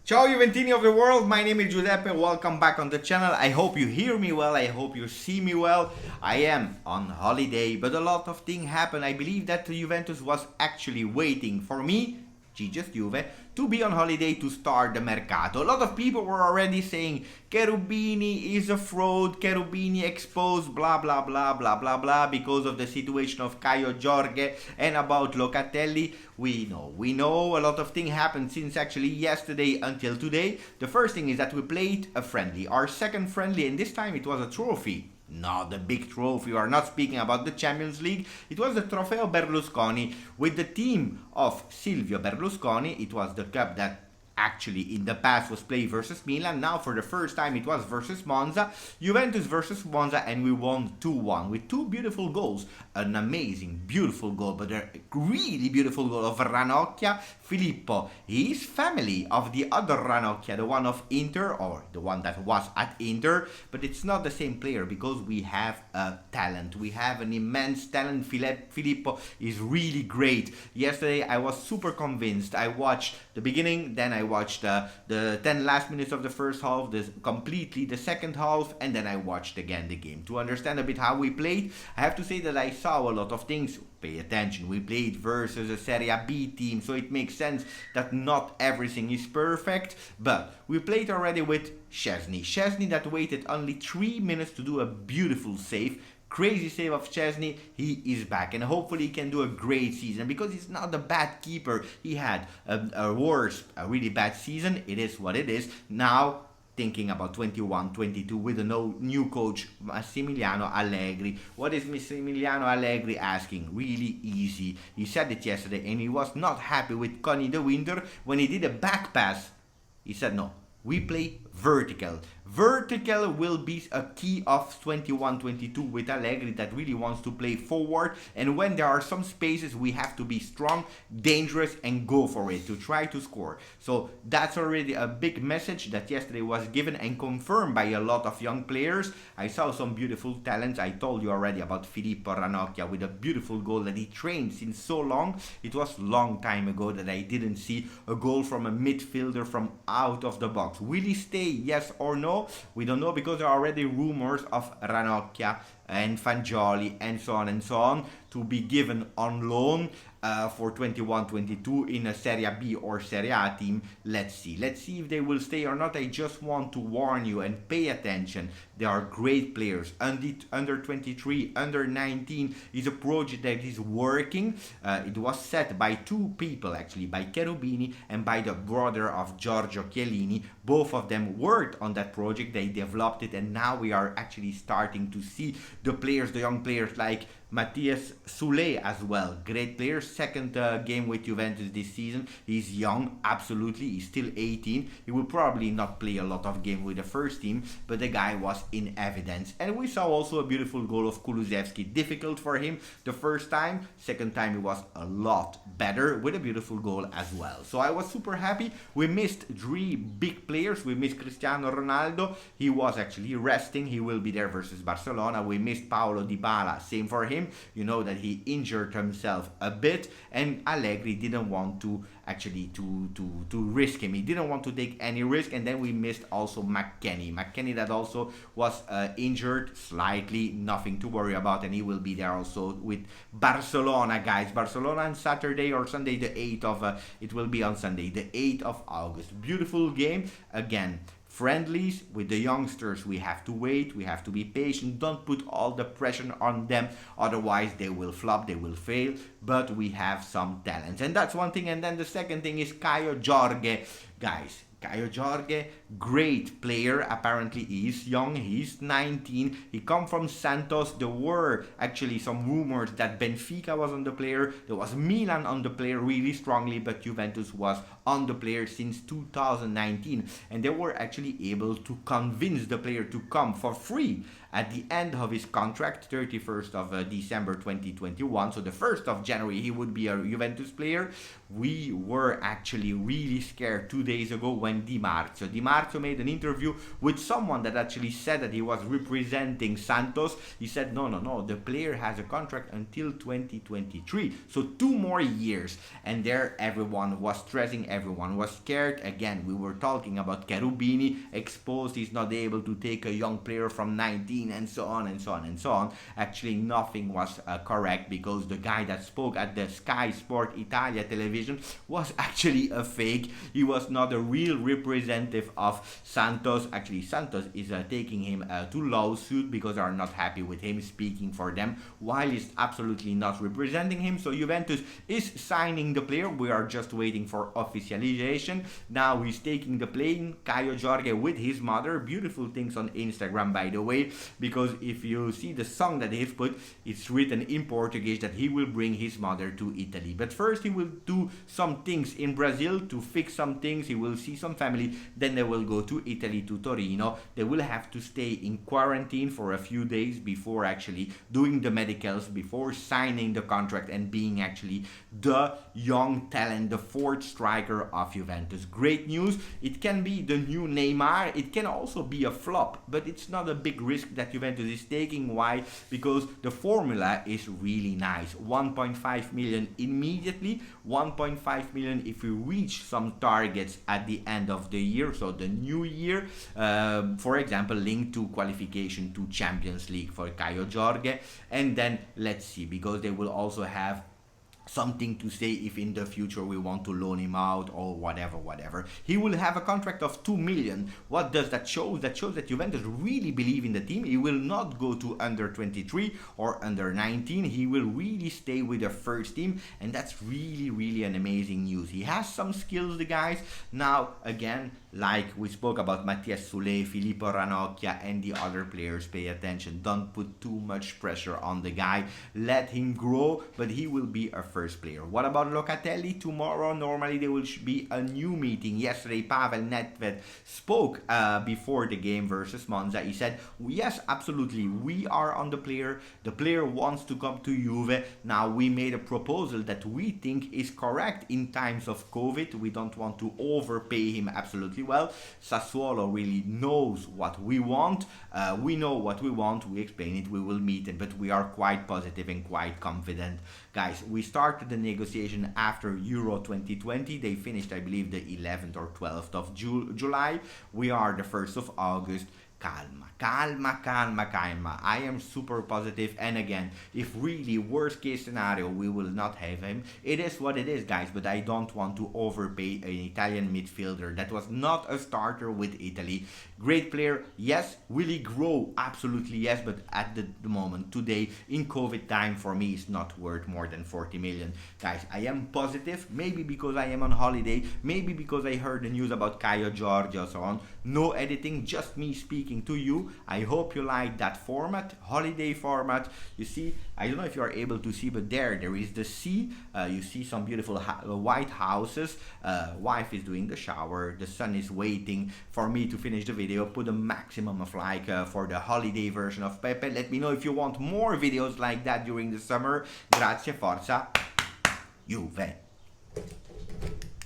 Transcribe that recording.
Ciao Juventini of the world, my name is Giuseppe, welcome back on the channel. I hope you hear me well, I hope you see me well. I am on holiday, but a lot of things happen. I believe that Juventus was actually waiting for me, GJustjuve, to be on holiday to start the mercato. A lot of people were already saying Cherubini is a fraud, Cherubini exposed, blah blah blah blah blah blah, because of the situation of Kaio Jorge and about Locatelli. We know a lot of things happened since actually yesterday until today. The first thing is that we played a friendly, our second friendly, and this time it was a trophy. Not the big trophy, we are not speaking about the Champions League. It was the Trofeo Berlusconi with the team of Silvio Berlusconi. It was the cup that actually in the past was played versus Milan. Now for the first time it was versus Monza. Juventus versus Monza, and we won 2-1 with two beautiful goals. An amazing, beautiful goal, but a really beautiful goal of Ranocchia. Filippo, his family of the other Ranocchia, the one of Inter, or the one that was at Inter, but it's not the same player because we have a talent. We have an immense talent. Filippo is really great. Yesterday I was super convinced. I watched the beginning, then I watched the 10 last minutes of the first half, completely the second half, and then I watched again the game to understand a bit how we played. I have to say that I saw a lot of things. Pay attention, we played versus a Serie B team, so it makes sense that not everything is perfect, but we played already with Szczesny that waited only 3 minutes to do a beautiful save. Crazy save of Szczesny. He is back and hopefully he can do a great season, because he's not a bad keeper. He had a really bad season. It is what it is. Now thinking about 21-22 with a new coach, Massimiliano Allegri. What is Massimiliano Allegri asking? Really easy. He said it yesterday, and he was not happy with Connie de Winter when he did a back pass. He said no, we play vertical. Vertical will be a key of 21-22 with Allegri, that really wants to play forward, and when there are some spaces we have to be strong, dangerous, and go for it to try to score. So that's already a big message that yesterday was given and confirmed by a lot of young players. I saw some beautiful talents. I told you already about Filippo Ranocchia with a beautiful goal that he trained since so long. It was long time ago that I didn't see a goal from a midfielder from out of the box. Will he stay, yes or no? We don't know, because there are already rumors of Ranocchia and Fagioli and so on to be given on loan for 21-22 in a Serie B or Serie A team. Let's see if they will stay or not. I just want to warn you and pay attention. They are great players. Under 23, under 19 is a project that is working. It was set by two people actually, by Cherubini and by the brother of Giorgio Chiellini. Both of them worked on that project. They developed it, and now we are actually starting to see the players, the young players like Matthias Soule as well. Great player. Second game with Juventus this season. He's young, absolutely. He's still 18. He will probably not play a lot of games with the first team, but the guy was in evidence. And we saw also a beautiful goal of Kulusevski. Difficult for him the first time. Second time he was a lot better with a beautiful goal as well. So I was super happy. We missed three big players. We missed Cristiano Ronaldo. He was actually resting. He will be there versus Barcelona. We missed Paulo Dybala. Same for him. You know that he injured himself a bit, and Allegri didn't want to actually to risk him. He didn't want to take any risk. And then we missed also McKennie that also was injured slightly, nothing to worry about, and he will be there also with Barcelona, guys. Barcelona on Saturday or Sunday the 8th of it will be on Sunday the 8th of August. Beautiful game again. Friendlies with the youngsters, we have to wait, we have to be patient. Don't put all the pressure on them, otherwise they will flop, they will fail. But we have some talents, and that's one thing. And then the second thing is Kaio Jorge, guys. Kaio Jorge, great player. Apparently he's young, he's 19. He come from Santos. There were actually some rumors that Benfica was on the player. There was Milan on the player really strongly, but Juventus was on the player since 2019. And they were actually able to convince the player to come for free at the end of his contract, 31st of December 2021, so the 1st of January he would be a Juventus player. We were actually really scared 2 days ago when Di Marzio made an interview with someone that actually said that he was representing Santos. He said no, the player has a contract until 2023, so 2 more years. And there everyone was stressing, everyone was scared. Again, we were talking about Cherubini, exposed, he's not able to take a young player from 19 and so on and so on and so on. Actually nothing was correct, because the guy that spoke at the Sky Sport Italia television was actually a fake. He was not a real representative of Santos. Actually Santos is taking him to lawsuit because they are not happy with him speaking for them, while he's absolutely not representing him. So Juventus is signing the player. We are just waiting for officialization. Now he's taking the plane, Kaio Jorge, with his mother. Beautiful things on Instagram, by the way, because if you see the song that they've put, it's written in Portuguese that he will bring his mother to Italy. But first he will do some things in Brazil to fix some things. He will see some family, then they will go to Italy, to Torino. They will have to stay in quarantine for a few days before actually doing the medicals, before signing the contract and being actually the young talent, the 4th striker of Juventus. Great news. It can be the new Neymar. It can also be a flop, but it's not a big risk that Juventus is taking. Why? Because the formula is really nice. 1.5 million immediately, 1.5 million if we reach some targets at the end of the year, so the new year, for example linked to qualification to Champions League for Kaio Jorge. And then let's see, because they will also have something to say if in the future we want to loan him out or whatever. He will have a contract of 2 million. What does that show? That shows that Juventus really believe in the team. He will not go to under 23 or under 19. He will really stay with the first team, and that's really an amazing news. He has some skills, the guys. Now again, like we spoke about Mattias Soule, Filippo Ranocchia and the other players, pay attention. Don't put too much pressure on the guy. Let him grow, but he will be a first player. What about Locatelli? Tomorrow normally there will be a new meeting. Yesterday Pavel Nedved spoke before the game versus Monza. He said, yes, absolutely, we are on the player. The player wants to come to Juve. Now we made a proposal that we think is correct in times of COVID. We don't want to overpay him absolutely well. Sassuolo really knows what we want. We know what we want. We explain it. We will meet it, but we are quite positive and quite confident. Guys, we started the negotiation after Euro 2020. They finished, I believe, the 11th or 12th of July. We are the 1st of August. Calma. I am super positive, and again, if really worst case scenario we will not have him, it is what it is, guys. But I don't want to overpay an Italian midfielder that was not a starter with Italy. Great player, yes. Will he grow? Absolutely yes, but at the moment today in COVID time, for me it's not worth more than 40 million. Guys, I am positive, maybe because I am on holiday, maybe because I heard the news about Kaio Jorge or so on. No editing, just me speaking to you. I hope you like that format, holiday format. You see, I don't know if you are able to see, but there is the sea. You see some beautiful white houses. Wife is doing the shower. The son is waiting for me to finish the video. Put a maximum of like for the holiday version of Pepe. Let me know if you want more videos like that during the summer. Grazie, forza, Juve.